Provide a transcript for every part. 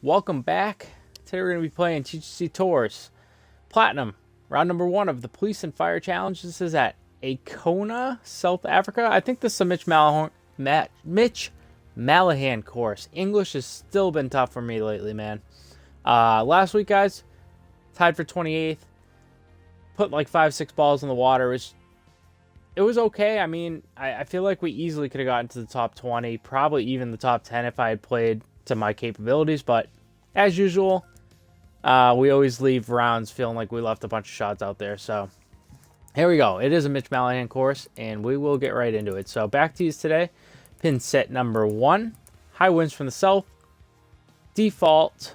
Welcome back. Today we're going to be playing TGC Tours Platinum, round number 1 of the Police and Fire Challenge. This is at Aikona, South Africa. I think this is a Mitch Malahan course. English has still been tough for me lately, man. Last week, guys, tied for 28th. Put like 5-6 balls in the water. It was okay. I mean, I feel like we easily could have gotten to the top 20, probably even the top 10 if I had played to my capabilities, but as usual, we always leave rounds feeling like we left a bunch of shots out there. So here we go. It is a Mitch Malahan course, and we will get right into it. So back tees today. Pin set number 1. High winds from the south. Default,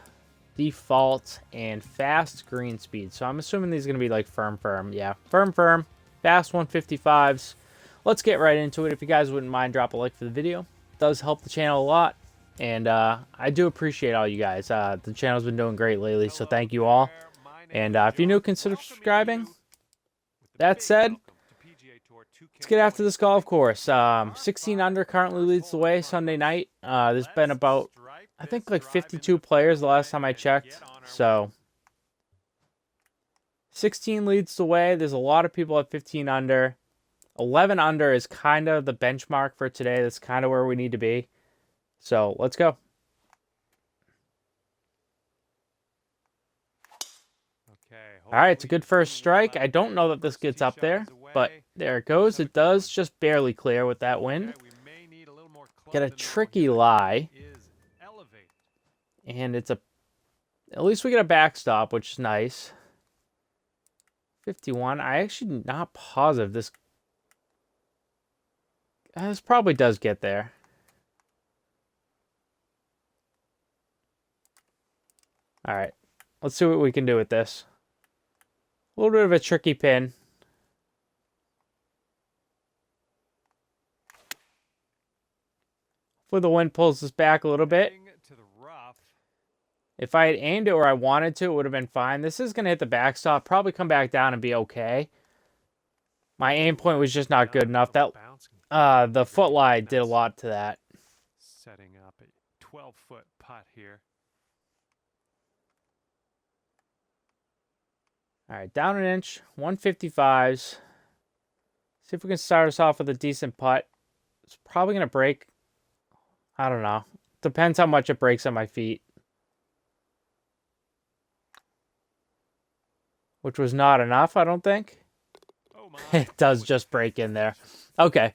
and fast green speed. So I'm assuming these are going to be like firm. Yeah, firm. Fast 155s. Let's get right into it. If you guys wouldn't mind, drop a like for the video. It does help the channel a lot. And I do appreciate all you guys. The channel's been doing great lately, so thank you all. And if you're new, consider subscribing. That said, let's get after this golf course. 16 under currently leads the way Sunday night. There's been about, I think, like 52 players the last time I checked. So 16 leads the way. There's a lot of people at 15 under. 11 under is kind of the benchmark for today. That's kind of where we need to be. So let's go. All right, it's a good first strike. I don't know that this gets up there, but there it goes. It does just barely clear with that wind. Get a tricky lie. And it's at least we get a backstop, which is nice. 51. I actually not positive this probably does get there. All right, let's see what we can do with this. A little bit of a tricky pin. Hopefully the wind pulls this back a little bit. If I had aimed it where I wanted to, it would have been fine. This is going to hit the backstop, probably come back down and be okay. My aim point was just not good enough. That the foot lie did a lot to that. Setting up a 12-foot putt here. All right, down an inch, 155s. See if we can start us off with a decent putt. It's probably going to break. I don't know. Depends how much it breaks on my feet. Which was not enough, I don't think. Oh It does just break in there. Okay.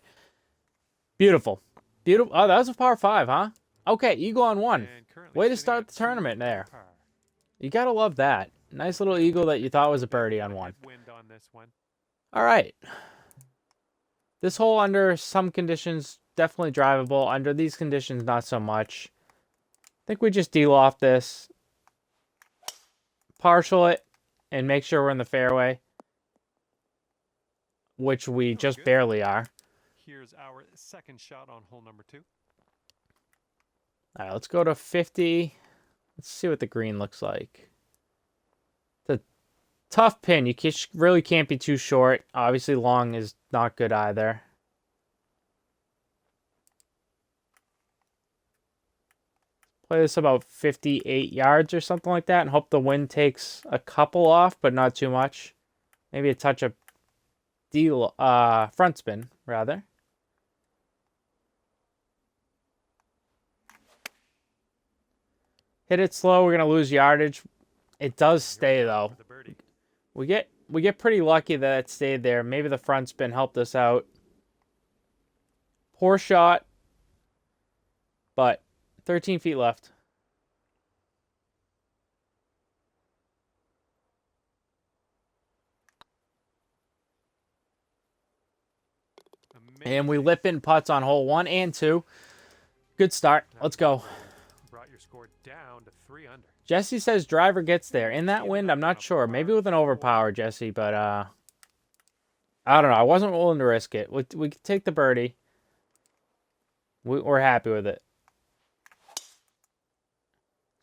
Beautiful. Beautiful. Oh, that was a par 5, huh? Okay, eagle on 1. Way to start the tournament there. You got to love that. Nice little eagle that you thought was a birdie on 1. All right. This hole under some conditions, definitely drivable. Under these conditions, not so much. I think we just de-loft this. Partial it. And make sure we're in the fairway. Which we just barely are. Here's our second shot on hole number 2. All right, let's go to 50. Let's see what the green looks like. The tough pin. You really can't be too short. Obviously, long is not good either. Play this about 58 yards or something like that and hope the wind takes a couple off, but not too much. Maybe a touch of front spin, rather. Hit it slow. We're going to lose yardage. It does stay, though. We get pretty lucky that it stayed there. Maybe the front spin helped us out. Poor shot. But 13 feet left. And we lip in putts on hole 1 and 2. Good start. Let's go. Brought your score down to 3 under. Jesse says driver gets there. In that wind, I'm not sure. Maybe with an overpower, Jesse, but I don't know. I wasn't willing to risk it. We could take the birdie. We're happy with it.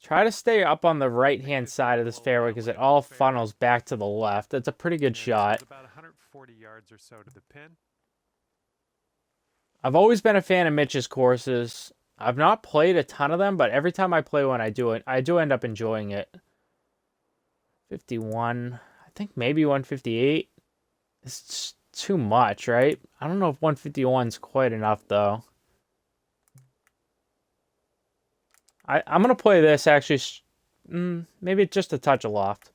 Try to stay up on the right-hand side of this fairway because it all funnels back to the left. That's a pretty good shot. About 140 yards or so to the pin. I've always been a fan of Mitch's courses. I've not played a ton of them, but every time I play one, I do end up enjoying it. 51. I think maybe 158. It's too much, right? I don't know if 151's quite enough, though. I'm going to play this, actually. Maybe just a touch aloft.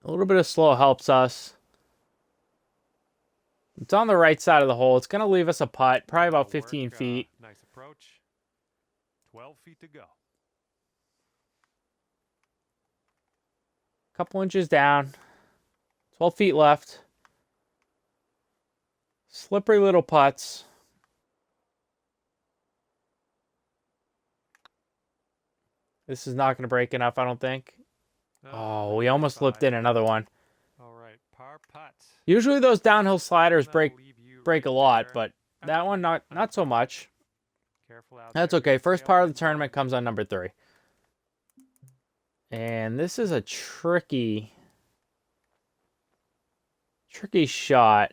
A little bit of slow helps us. It's on the right side of the hole. It's going to leave us a putt, probably about 15 feet. Nice approach. 12 feet to go. Couple inches down. 12 feet left. Slippery little putts. This is not going to break enough, I don't think. Oh, we almost slipped in another one. All right, par putt. Usually those downhill sliders break a lot, but that one not so much. That's okay. First part of the tournament comes on number 3. And this is a tricky shot.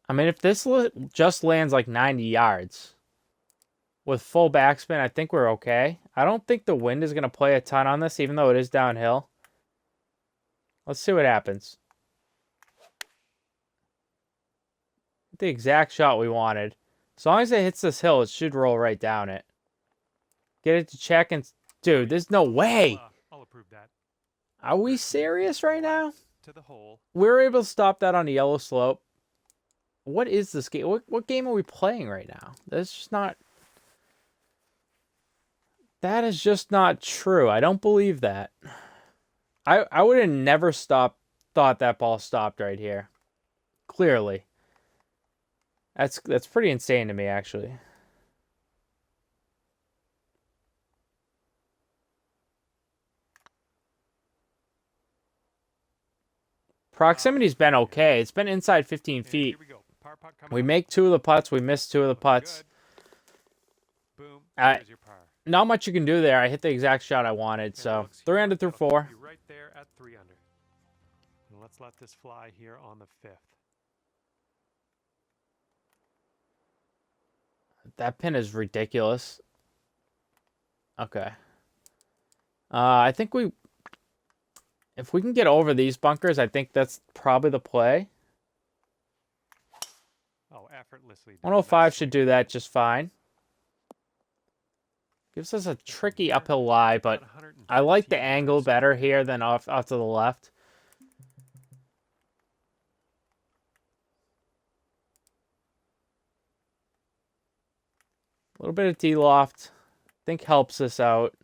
I mean, if this just lands like 90 yards with full backspin, I think we're okay. I don't think the wind is going to play a ton on this, even though it is downhill. Let's see what happens. The exact shot we wanted. As long as it hits this hill, it should roll right down it. Get it to check and... Dude, there's no way. I'll approve that. Are we serious right now? To the hole. We were able to stop that on a yellow slope. What is this game? What game are we playing right now? That's just not... That is just not true. I don't believe that. I would have never thought that ball stopped right here. Clearly. That's pretty insane to me, actually. Proximity's been okay. It's been inside 15 feet. We make 2 of the putts. We miss 2 of the putts. Boom. Not much you can do there. I hit the exact shot I wanted. So 3 under through 4. Right there at 3 under. And let's let this fly here on the 5th. That pin is ridiculous. Okay. I think if we can get over these bunkers, I think that's probably the play. Oh, effortlessly. 105 should do that just fine. Gives us a tricky uphill lie, but I like the angle better here than off to the left. A little bit of T-loft, I think helps us out.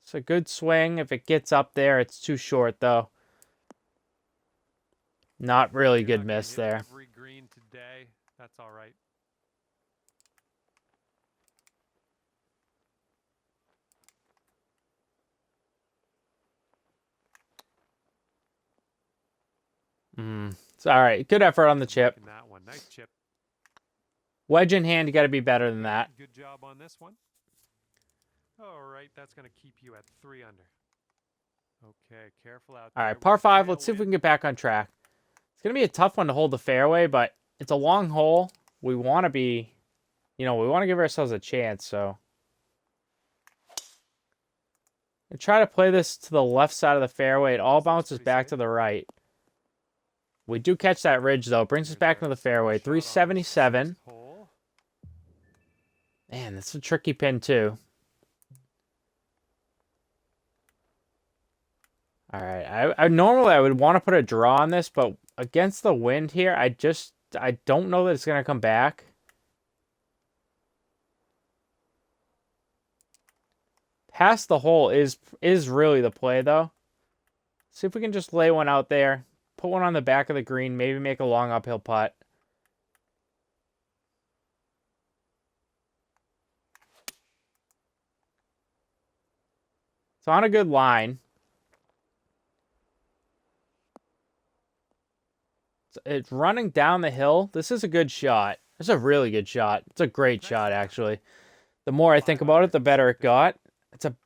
It's a good swing. If it gets up there, it's too short, though. Not really good miss there. Every green today. That's all right. It's all right. Good effort on the chip. That one. Nice chip. Wedge in hand, you got to be better than that. Good job on this one. All right, that's going to keep you at 3 under. Okay, careful out there. All right, par 5. Let's see if we can get back on track. It's going to be a tough one to hold the fairway, but it's a long hole. We want to be, we want to give ourselves a chance, so. And try to play this to the left side of the fairway. It all bounces back to the right. We do catch that ridge, though. Brings us back into the fairway. 377. Man, that's a tricky pin, too. All right. I normally I would want to put a draw on this, but against the wind here, I don't know that it's going to come back. Past the hole is really the play, though. See if we can just lay one out there. Put one on the back of the green. Maybe make a long uphill putt. It's on a good line. It's running down the hill. This is a good shot. It's a really good shot. It's a great Nice shot, shot. actually. The more I think about it, the better it got.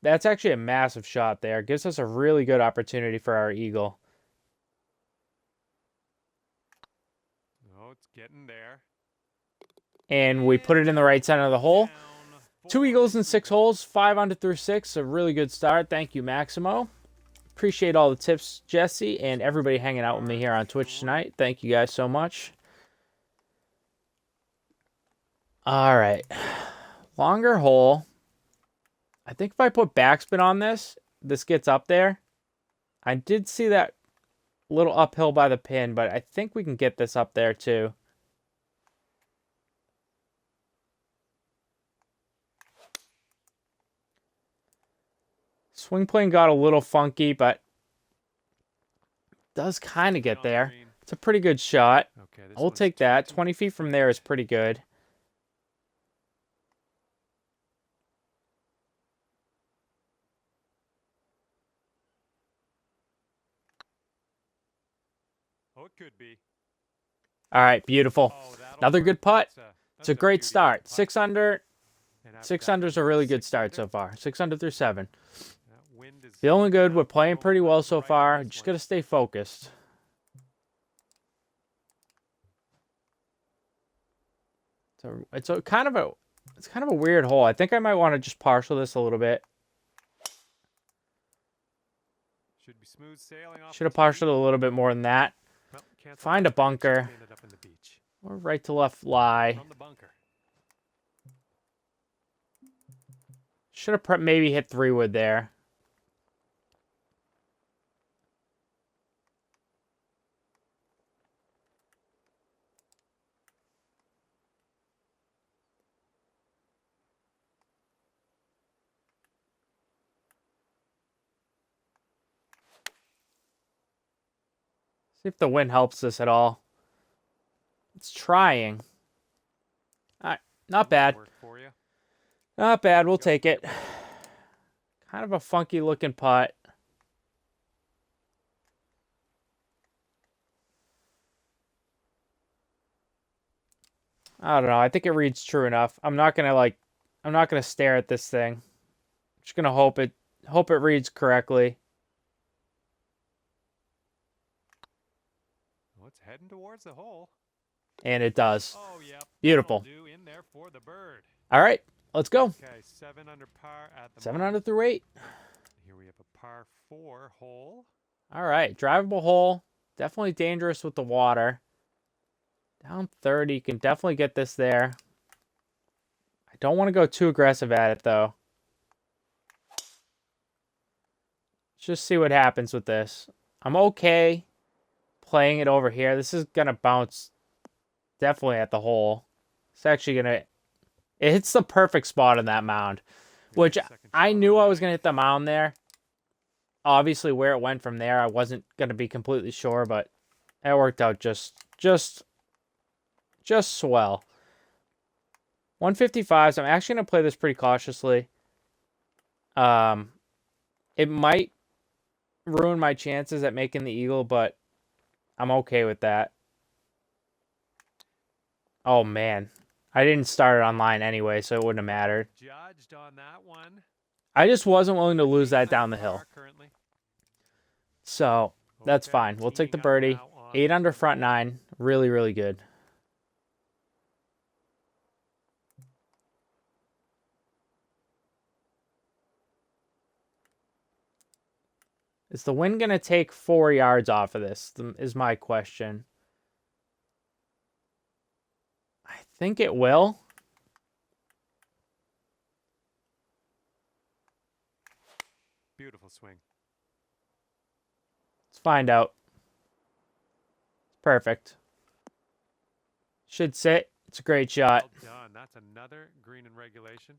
That's actually a massive shot there. Gives us a really good opportunity for our eagle. Oh, it's getting there. And we put it in the right center of the hole. Down. 2 eagles in 6 holes, 5 under through 6. A really good start. Thank you, Maximo. Appreciate all the tips, Jesse, and everybody hanging out with me here on Twitch tonight. Thank you guys so much. All right. Longer hole. I think if I put backspin on this, this gets up there. I did see that little uphill by the pin, but I think we can get this up there too. Swing plane got a little funky, but does kind of get there. It's a pretty good shot. Okay, We'll take that. 20 feet from there is pretty good. Oh, it could be. All right, beautiful. Oh, Another good putt. It's a great beauty start. putt. 6 under. And after 6 that, under's a we're really good 6 start under. so far. 6 under through 7. That wind is Feeling good. We're up, playing going pretty well left so and right far. on this Just one. got to stay focused. So it's kind of a weird hole. I think I might want to just partial this a little bit. Should be smooth sailing off Should the have tee. partialed a little bit more than that. Well, canceled Find a that. Chip bunker. ended up in the beach. Or right to left lie. From the bunker. Should have maybe hit 3-wood there. See if the wind helps us at all. It's trying. All right, not bad. Work for you. Not bad. We'll take it. Kind of a funky looking putt. I don't know. I think it reads true enough. I'm not gonna stare at this thing. I'm just gonna hope it reads correctly. Oh, it's heading towards the hole. And it does. Oh, yeah. Beautiful. That'll do in there for the bird. All right, let's go. Okay, 7 under par at the 7 moment. under through 8. Here we have a par 4 hole. All right, drivable hole. Definitely dangerous with the water. Down 30, can definitely get this there. I don't want to go too aggressive at it, though. Let's just see what happens with this. I'm okay playing it over here. This is going to bounce definitely at the hole. It's actually going to... It hits the perfect spot on that mound, which I knew I was going to hit the mound there. Obviously, where it went from there, I wasn't going to be completely sure, but it worked out just swell. 155, so I'm actually going to play this pretty cautiously. It might ruin my chances at making the eagle, but I'm okay with that. Oh, man. I didn't start it online anyway, so it wouldn't have mattered. Judged on that one. I just wasn't willing to lose that down the hill. Currently. So, that's Okay, fine. We'll take the teeing up birdie. now on 8 under the front hole. 9. Really, really good. Is the wind going to take 4 yards off of this, is my question. I think it will. Beautiful swing. Let's find out. Perfect. Should sit. It's a great shot. Well done. That's another green in regulation.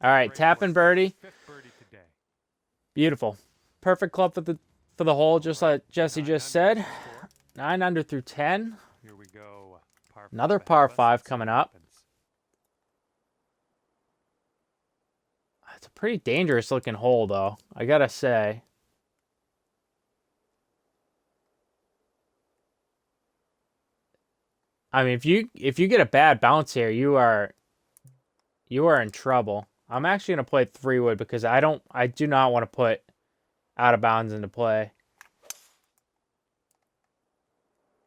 All right, Great tap and work. birdie. 5th birdie today. Beautiful. Perfect club for the hole, just like Jesse 9 just under said. is the score. 9 under through 10. Here we go. Par Another 5 par ahead of us. 5 Let's see coming what up. happens. It's a pretty dangerous looking hole, though, I gotta say. I mean, if you get a bad bounce here, you are in trouble. I'm actually gonna play 3-wood because I do not want to put out of bounds into play.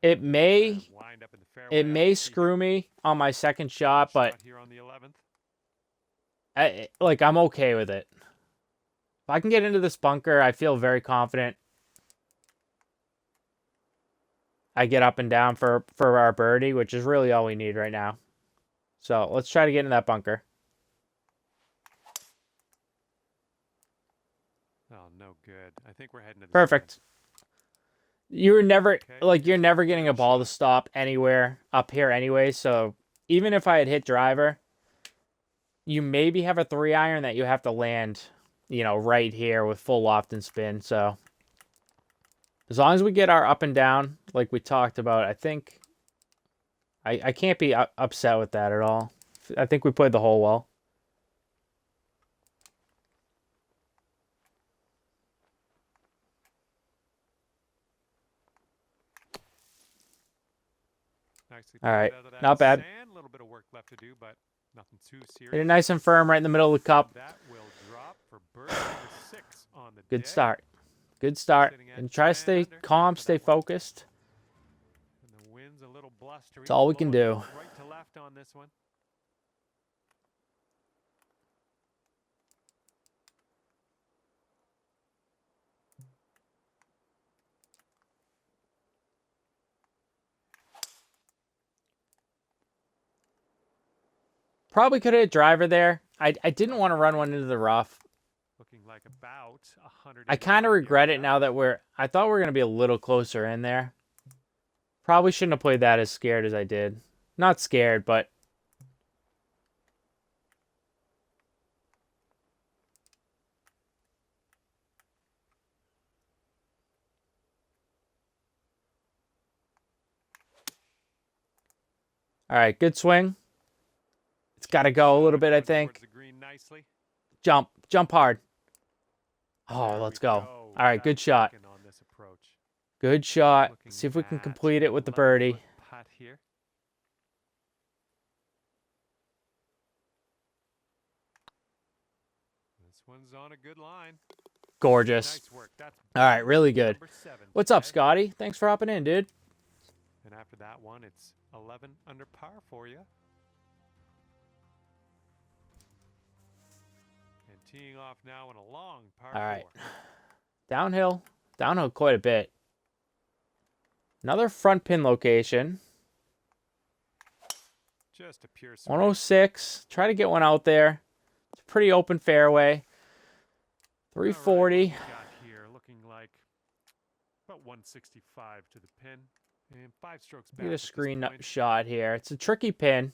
It may Wind up in the fairway. it may screw me on my second shot, but here on the 11th. I'm okay with it. If I can get into this bunker, I feel very confident. I get up and down for our birdie, which is really all we need right now. So let's try to get in that bunker. Oh, no good. I think we're heading to the Perfect. You're never Okay, you're never getting a ball to stop anywhere up here anyway. So even if I had hit driver, you maybe have a 3-iron that you have to land, right here with full loft and spin. So as long as we get our up and down, like we talked about, I think I can't be upset with that at all. I think we played the hole well. All right, not bad. A little bit of work left to do, but nothing too serious. Hit it nice and firm right in the middle of the cup. That will drop for bird number 6 on the Good day. start. Good start. And try to stay calm, stay focused. And the wind's a little blustery. That's all we can do. Right to left on this one. Probably could have hit driver there. I didn't want to run one into the rough. Looking like about 100. I kind of regret it now that I thought we were going to be a little closer in there. Probably shouldn't have played that as scared as I did. Not scared, but... All right, good swing. It's got to go a little bit, I think. Jump hard. Oh, let's go. All right, good shot. Good shot. See if we can complete it with the birdie. This one's on a good line. Gorgeous. All right, really good. What's up, Scotty? Thanks for hopping in, dude. And after that one, it's 11 under par for you. And teeing off now in a long par 4. All right. Downhill quite a bit. Another front pin location. Just a pure swing. 106. Try to get one out there. It's a pretty open fairway. 340. Right, got here looking like about 165 to the pin. And 5 strokes back. Get a screen shot here. It's a tricky pin.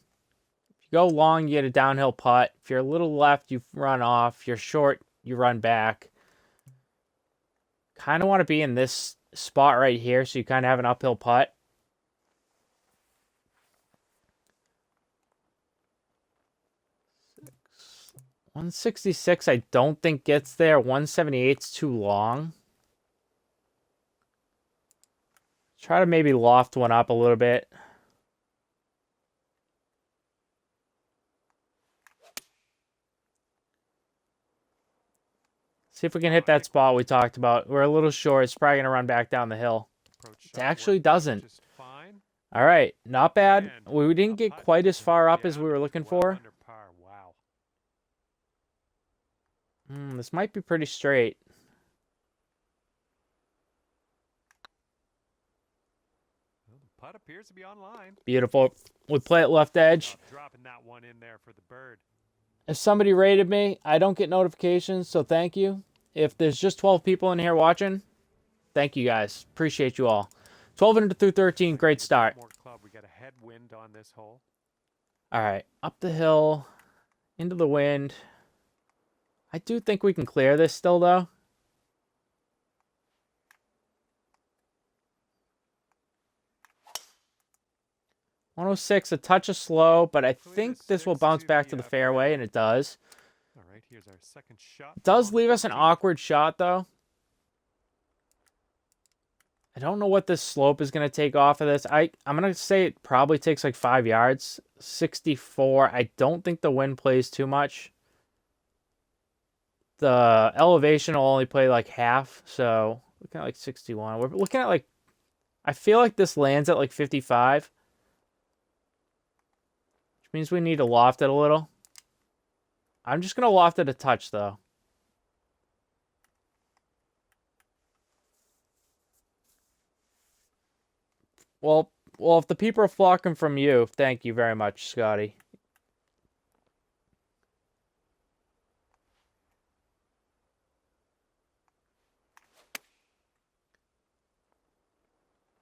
If you go long, you get a downhill putt. If you're a little left, you run off. If you're short, you run back. Kind of want to be in this spot right here so you kind of have an uphill putt. Six. 166 I don't think gets there. 178's too long. Try to maybe loft one up a little bit. See if we can hit that spot we talked about. We're a little short. It's probably going to run back down the hill. It actually doesn't. All right, not bad. We didn't get quite as far up as we were looking for. This might be pretty straight. Putt appears to be online. Beautiful. We play it left edge. Dropping that one in there for the bird. If somebody rated me, I don't get notifications, so thank you. If there's just 12 people in here watching, thank you guys. Appreciate you all. 12 under through 13, great start. More club. We got a headwind on this hole. All right, up the hill, into the wind. I do think we can clear this still, though. .106, a touch of slow, but I think this will bounce back to the fairway, and it does. All right, here's our second shot. It does leave us an awkward shot, though. I don't know what this slope is going to take off of this. I'm going to say it probably takes like 5 yards. 64. I don't think the wind plays too much. The elevation will only play like half, so looking at like 61. We're looking at like, I feel like this lands at like 55, which means we need to loft it a little. I'm just going to loft it a touch though. Well, if the people are flocking from you, thank you very much, Scotty.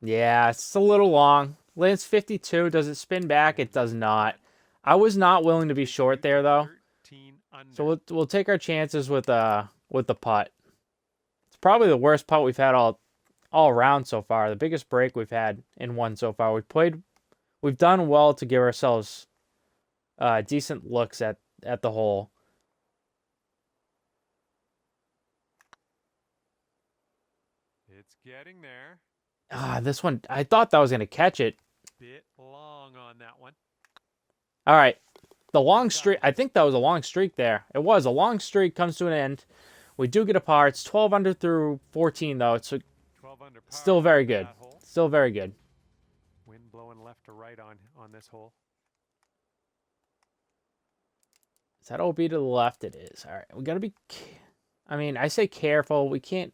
Yeah, it's a little long. Lands 52. Does it spin back? It does not. I was not willing to be short there though. So we'll take our chances with the putt. It's probably the worst putt we've had all around so far. The biggest break we've had in one so far. We've done well to give ourselves decent looks at the hole. It's getting there. This one, I thought that was going to catch it. Bit long on that one. All right. The long streak, I think that was a long streak there. It was. A long streak comes to an end. We do get a par. It's 12 under through 14, though. It's 12 under par. Still very good. Still very good. Wind blowing left to right on this hole. Is that OB to the left? It is. All right. We got to be, I mean, I say careful. We can't.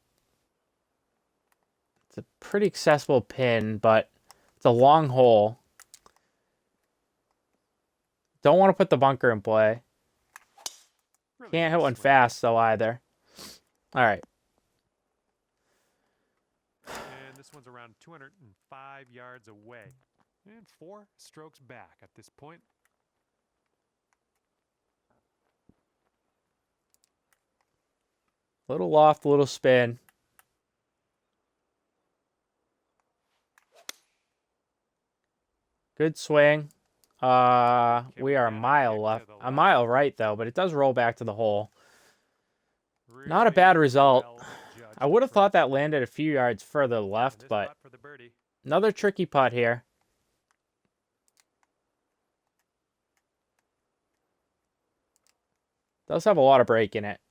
It's a pretty accessible pin, but it's a long hole. Don't want to put the bunker in play. Really Can't hit one fast, though, either. All right. And this one's around 205 yards away. And 4 strokes back at this point. Little loft, little spin. Good swing. We are a mile left. A mile right, though, but it does roll back to the hole. Not a bad result. I would have thought that landed a few yards further left, but another tricky putt here. Does have a lot of break in it.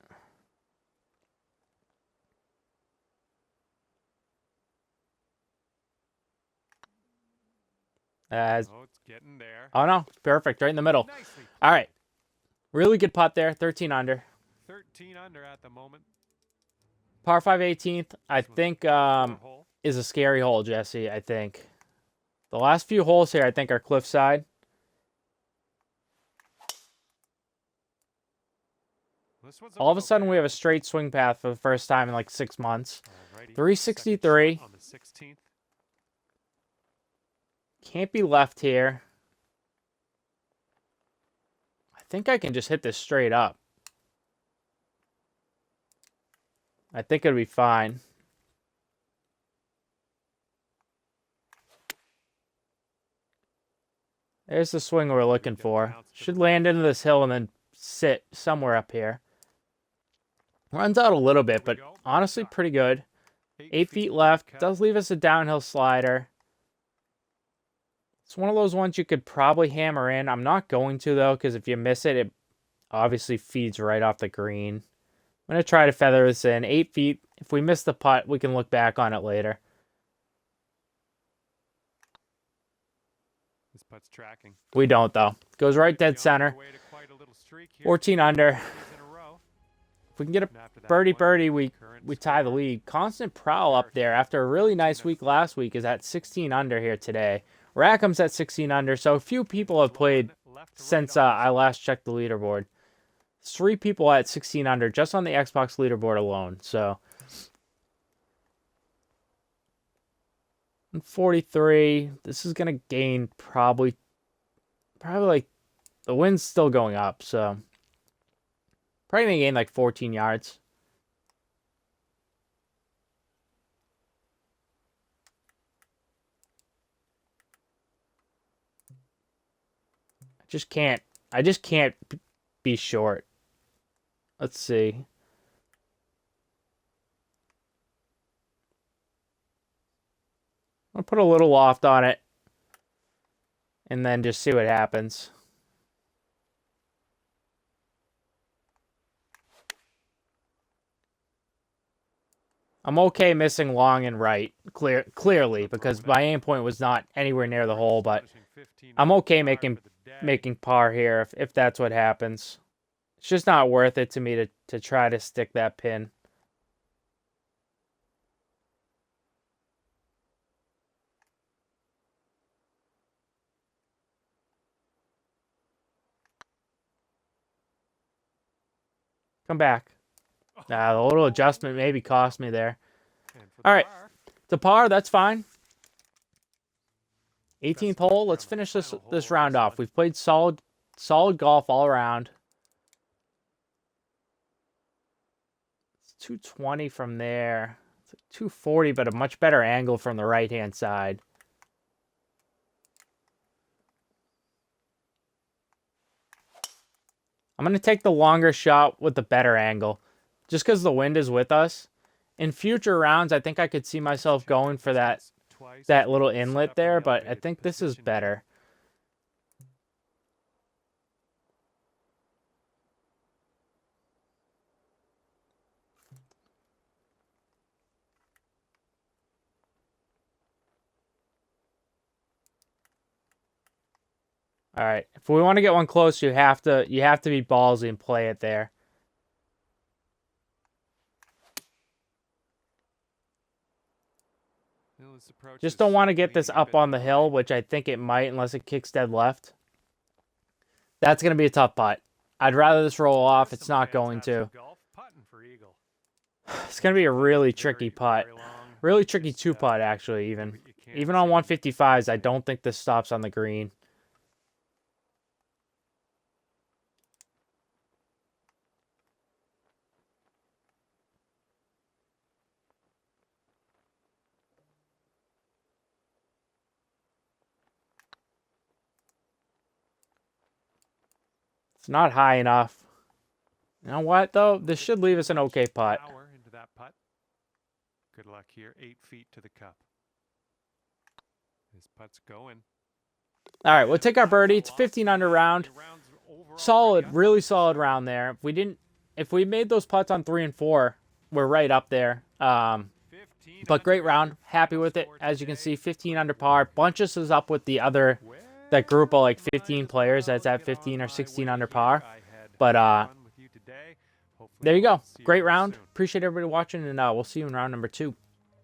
It's getting there. Oh, no. Perfect. Right in the middle. All right. Really good putt there. 13 under. 13 under at the moment. Par 5 18th, I think, is a scary hole, Jesse, I think. The last few holes here, I think, are cliffside. All of a sudden, we have a straight swing path for the first time in like 6 months. 363. On the 16th. Can't be left here. I think I can just hit this straight up. I think it'll be fine. There's the swing we're looking for. Should land into this hill and then sit somewhere up here. Runs out a little bit, but honestly pretty good. 8 feet left. Does leave us a downhill slider. It's one of those ones you could probably hammer in. I'm not going to, though, because if you miss it, it obviously feeds right off the green. I'm going to try to feather this in. 8 feet. If we miss the putt, we can look back on it later. This putt's tracking. We don't, though. Goes right dead center. 14 under. If we can get a birdie, we tie the lead. Constant Prowl up there after a really nice week last week is at 16 under here today. Rackham's at 16 under, so a few people have played since I last checked the leaderboard. 3 people at 16 under just on the Xbox leaderboard alone. So 43. This is gonna gain probably like the wind's still going up, so probably gonna gain like 14 yards. I just can't be short. Let's see. I'll put a little loft on it. And then just see what happens. I'm okay missing long and right, clearly, because my aim point was not anywhere near the hole, but I'm okay making par here if that's what happens. It's just not worth it to me to try to stick that pin. Come back. The little adjustment maybe cost me there. All right, to par, that's fine. 18th hole. Let's finish this round off. We've played solid golf all around. It's 220 from there. It's like 240, but a much better angle from the right-hand side. I'm going to take the longer shot with the better angle, just because the wind is with us. In future rounds, I think I could see myself going for that little inlet there, but I think this is better. All right, if we want to get one close, you have to be ballsy and play it there. Just don't want to get this up on the hill, which I think it might unless it kicks dead left. That's going to be a tough putt. I'd rather this roll off. It's not going to. It's going to be a really tricky putt. Really tricky two-putt, actually, even. Even on 155s, I don't think this stops on the green. It's not high enough. You know what, though? This should leave us an okay putt. Into that putt. Good luck here. 8 feet to the cup. This putt's going. All right, we'll take our birdie. It's 15 under round. Solid, really solid round there. If we made those putts on 3 and 4, we're right up there. But great round. Happy with it. As you can see, 15 under par. Bunches is up with that group of like 15 players that's at 15 or 16 under par. But there you go. Great round. Appreciate everybody watching, and we'll see you in round number 2.